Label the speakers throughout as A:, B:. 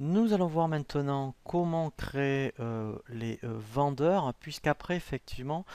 A: Nous allons voir maintenant comment créer les vendeurs, puisqu'après, effectivement,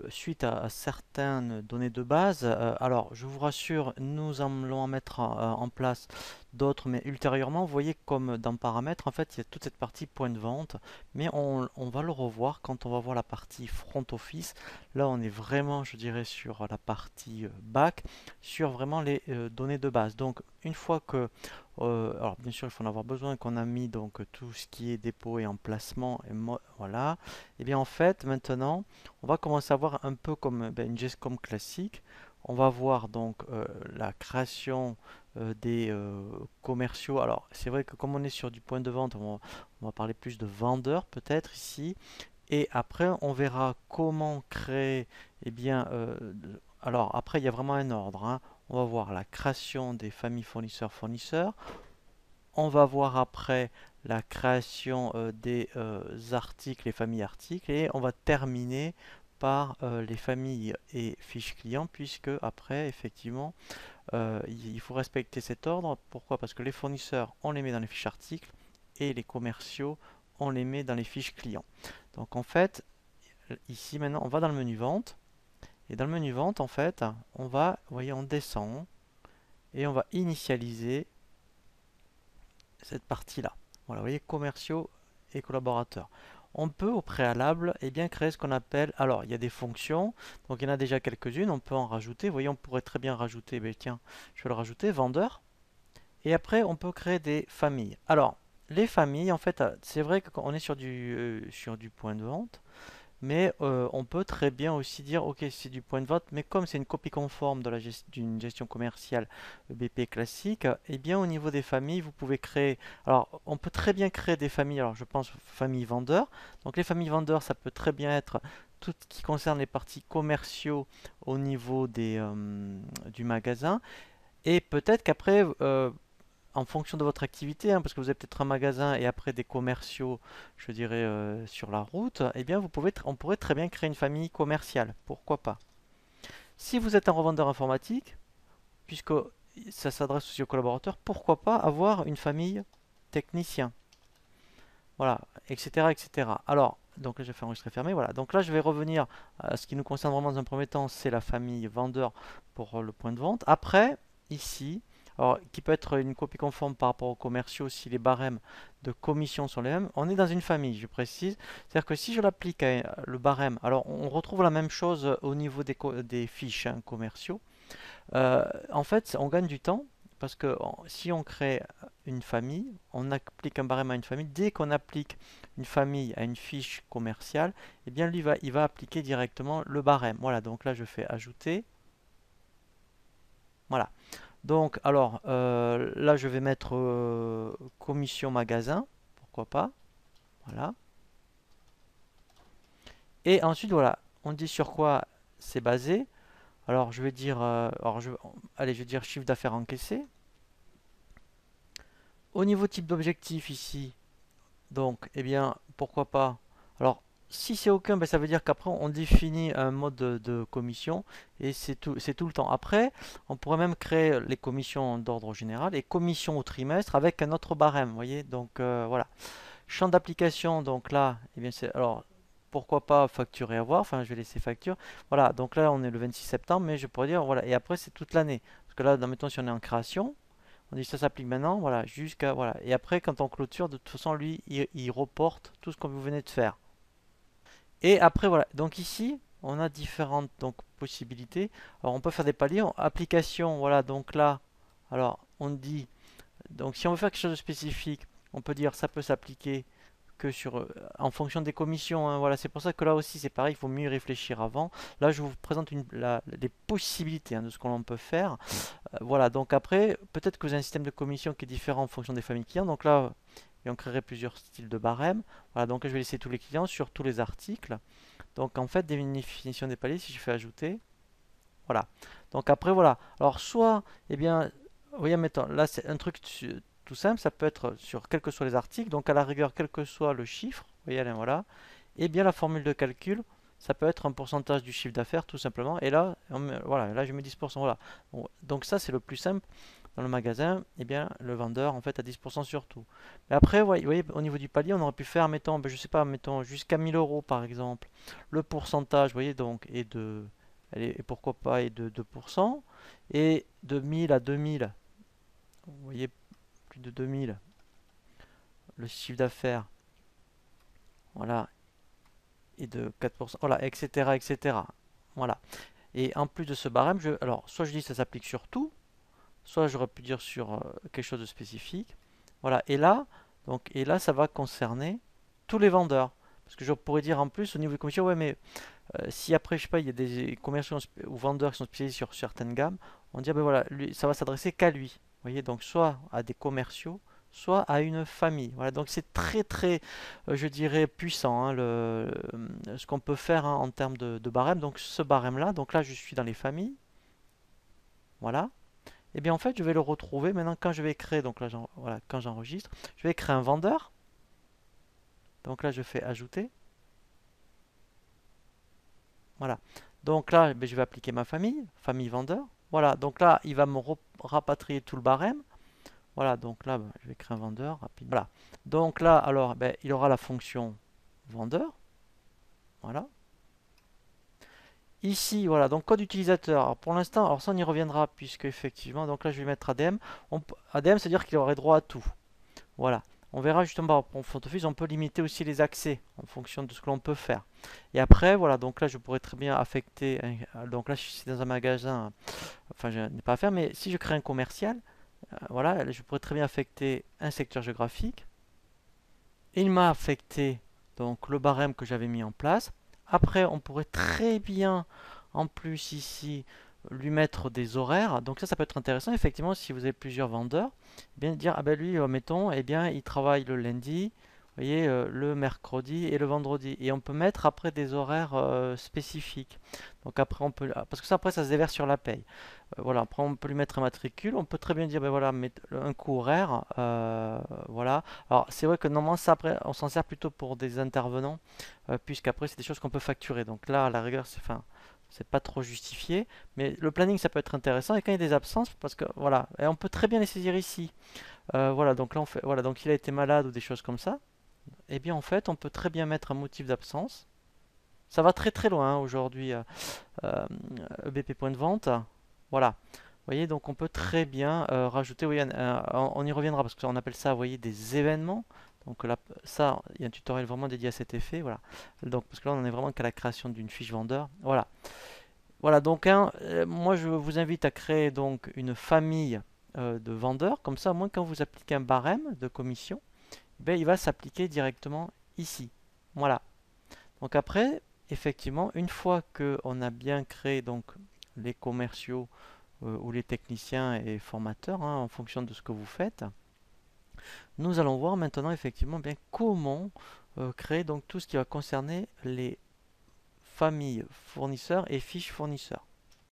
A: suite à certaines données de base, alors je vous rassure, nous allons en mettre en place d'autres, mais ultérieurement, vous voyez comme dans paramètres, en fait, il y a toute cette partie point de vente, mais on va le revoir quand on va voir la partie front office. Là, on est vraiment, je dirais, sur la partie back, sur vraiment les données de base. Donc, une fois que alors bien sûr, il faut en avoir besoin qu'on a mis donc tout ce qui est dépôt et emplacement et voilà. Et bien en fait, maintenant, on va commencer à voir un peu comme une GESCOM classique. On va voir donc la création des commerciaux. Alors c'est vrai que comme on est sur du point de vente, on va parler plus de vendeurs peut-être ici. Et après, on verra comment créer, eh bien, alors après, il y a vraiment un ordre, hein. On va voir la création des familles fournisseurs-fournisseurs. On va voir après la création des articles, les familles articles, et on va terminer par les familles et fiches clients, puisque après, effectivement, il faut respecter cet ordre. Pourquoi? Parce que les fournisseurs, on les met dans les fiches articles, et les commerciaux, on les met dans les fiches clients. Donc en fait, ici maintenant, on va dans le menu vente, et dans le menu vente, en fait, on va, vous voyez, on descend, et on va initialiser cette partie-là. Voilà, vous voyez, commerciaux et collaborateurs. On peut au préalable créer ce qu'on appelle, alors il y a des fonctions, donc il y en a déjà quelques-unes, on peut en rajouter, vous voyez, on pourrait très bien rajouter, tiens, je vais le rajouter, vendeur, et après on peut créer des familles. Alors, les familles, en fait, c'est vrai qu'on est sur du point de vente, mais on peut très bien aussi dire, ok, c'est du point de vente, mais comme c'est une copie conforme de d'une gestion commerciale BP classique, eh bien au niveau des familles, vous pouvez créer, alors on peut très bien créer des familles, alors je pense famille vendeur. Donc les familles vendeurs, ça peut très bien être tout ce qui concerne les parties commerciaux au niveau du magasin. Et peut-être qu'après, en fonction de votre activité, hein, parce que vous avez peut-être un magasin et après des commerciaux, je dirais, sur la route, eh bien, on pourrait très bien créer une famille commerciale. Pourquoi pas? Si vous êtes un revendeur informatique, puisque ça s'adresse aussi aux collaborateurs, pourquoi pas avoir une famille technicien? Voilà, etc., etc. Alors, donc là, j'ai fait enregistrer fermé. Voilà. Donc là, je vais revenir à ce qui nous concerne vraiment dans un premier temps, c'est la famille vendeur pour le point de vente. Après, ici, alors, qui peut être une copie conforme par rapport aux commerciaux si les barèmes de commission sont les mêmes. On est dans une famille, je précise. C'est-à-dire que si je l'applique à le barème, alors on retrouve la même chose au niveau des fiches, hein, commerciaux. En fait, on gagne du temps parce que si on crée une famille, on applique un barème à une famille. Dès qu'on applique une famille à une fiche commerciale, eh bien lui il va appliquer directement le barème. Voilà, donc là je fais ajouter. Voilà. Donc alors là je vais mettre commission magasin, pourquoi pas. Voilà. Et ensuite voilà, on dit sur quoi c'est basé. Alors je vais dire, allez, je vais dire chiffre d'affaires encaissé. Au niveau type d'objectif ici, donc, eh bien, pourquoi pas? Alors, si c'est aucun, ben, ça veut dire qu'après on définit un mode de commission et c'est tout le temps. Après, on pourrait même créer les commissions d'ordre général et commissions au trimestre avec un autre barème, vous voyez? Donc voilà. Champ d'application, donc là, eh bien c'est alors pourquoi pas facturer à voir, enfin je vais laisser facture. Voilà, donc là on est le 26 septembre, mais je pourrais dire voilà, et après c'est toute l'année. Parce que là, mettons si on est en création, on dit ça s'applique maintenant, voilà, jusqu'à voilà. Et après, quand on clôture, de toute façon, lui, il reporte tout ce que vous venez de faire. Et après, voilà. Donc ici, on a différentes donc possibilités. Alors, on peut faire des paliers. Application, voilà. Donc là, alors, on dit. Donc, si on veut faire quelque chose de spécifique, on peut dire ça peut s'appliquer que sur en fonction des commissions, hein. Voilà, c'est pour ça que là aussi c'est pareil, il faut mieux y réfléchir avant. Là, je vous présente les possibilités, hein, de ce qu'on peut faire. Voilà, donc après, peut-être que vous avez un système de commission qui est différent en fonction des familles clients. Donc là, et on créerait plusieurs styles de barème. Voilà, donc là, je vais laisser tous les clients sur tous les articles. Donc en fait, définition des paliers, si je fais ajouter, voilà. Donc après, voilà. Alors soit, eh bien, vous voyez, mettons, là c'est un truc tout simple, ça peut être sur quels que soient les articles. Donc à la rigueur, quel que soit le chiffre, vous voyez, là, voilà. Et bien la formule de calcul, ça peut être un pourcentage du chiffre d'affaires tout simplement. Et là, voilà, là je mets 10%. Voilà. Bon, donc ça c'est le plus simple dans le magasin, eh bien, le vendeur, en fait, a 10% sur tout. Mais après, vous voyez, au niveau du palier, on aurait pu faire, mettons, ben, je sais pas, mettons, jusqu'à 1000 euros, par exemple. Le pourcentage, vous voyez, donc, est de, allez, et pourquoi pas, est de 2%. Et de 1000 à 2000, vous voyez, plus de 2000, le chiffre d'affaires, voilà, est de 4%, voilà, etc., etc. Voilà. Et en plus de ce barème, alors, soit je dis que ça s'applique sur tout, soit j'aurais pu dire sur quelque chose de spécifique. Voilà, et là, ça va concerner tous les vendeurs. Parce que je pourrais dire en plus au niveau des commissions, ouais, mais si après, je sais pas, il y a des commerciaux ou vendeurs qui sont spécialisés sur certaines gammes, on dit, ah ben voilà, lui, ça va s'adresser qu'à lui. Vous voyez, donc soit à des commerciaux, soit à une famille. Voilà, donc c'est très très, je dirais, puissant, hein, ce qu'on peut faire, hein, en termes de barème. Donc ce barème-là, donc là, je suis dans les familles. Voilà. Et bien en fait, je vais le retrouver maintenant quand je vais créer, donc là, voilà, quand j'enregistre, je vais créer un vendeur. Donc là, je fais ajouter. Voilà. Donc là, ben, je vais appliquer ma famille, famille vendeur. Voilà. Donc là, il va me rapatrier tout le barème. Voilà. Donc là, ben, je vais créer un vendeur rapide. Voilà. Donc là, alors, ben, il aura la fonction vendeur. Voilà. Ici, voilà. Donc code utilisateur. Alors, pour l'instant, alors ça, on y reviendra puisque effectivement, donc là, je vais mettre ADM. ADM, c'est-à-dire qu'il aurait droit à tout. Voilà. On verra justement pour PhotoFusion, on peut limiter aussi les accès en fonction de ce que l'on peut faire. Et après, voilà, donc là je pourrais très bien affecter, donc là je suis dans un magasin, enfin je n'ai pas à faire, mais si je crée un commercial, voilà, je pourrais très bien affecter un secteur géographique. Il m'a affecté donc le barème que j'avais mis en place. Après, on pourrait très bien, en plus ici, lui mettre des horaires. Donc ça peut être intéressant. Effectivement, si vous avez plusieurs vendeurs, eh bien dire, ah ben lui, mettons, eh bien, il travaille le lundi, vous voyez, le mercredi et le vendredi. Et on peut mettre après des horaires spécifiques. Donc après, on peut, parce que ça, après, ça se déverse sur la paye. Voilà, après on peut lui mettre un matricule, on peut très bien dire ben voilà, un coût horaire, voilà. Alors c'est vrai que normalement ça après on s'en sert plutôt pour des intervenants, puisqu'après c'est des choses qu'on peut facturer. Donc là à la rigueur c'est enfin c'est pas trop justifié, mais le planning ça peut être intéressant et quand il y a des absences, parce que voilà, et on peut très bien les saisir ici. Voilà, donc là on fait voilà, donc il a été malade ou des choses comme ça, et bien en fait on peut très bien mettre un motif d'absence. Ça va très très loin, hein, aujourd'hui, euh, EBP point de vente. Voilà. Vous voyez, donc on peut très bien rajouter, oui, on y reviendra parce qu'on appelle ça, vous voyez, des événements. Donc là, ça, il y a un tutoriel vraiment dédié à cet effet, voilà. Donc parce que là, on en est vraiment qu'à la création d'une fiche vendeur, voilà. Voilà, donc hein, moi, je vous invite à créer donc une famille de vendeurs, comme ça, au moins quand vous appliquez un barème de commission, ben, il va s'appliquer directement ici. Voilà. Donc après, effectivement, une fois qu'on a bien créé donc les commerciaux ou les techniciens et formateurs, hein, en fonction de ce que vous faites, nous allons voir maintenant effectivement bien comment créer donc tout ce qui va concerner les familles fournisseurs et fiches fournisseurs.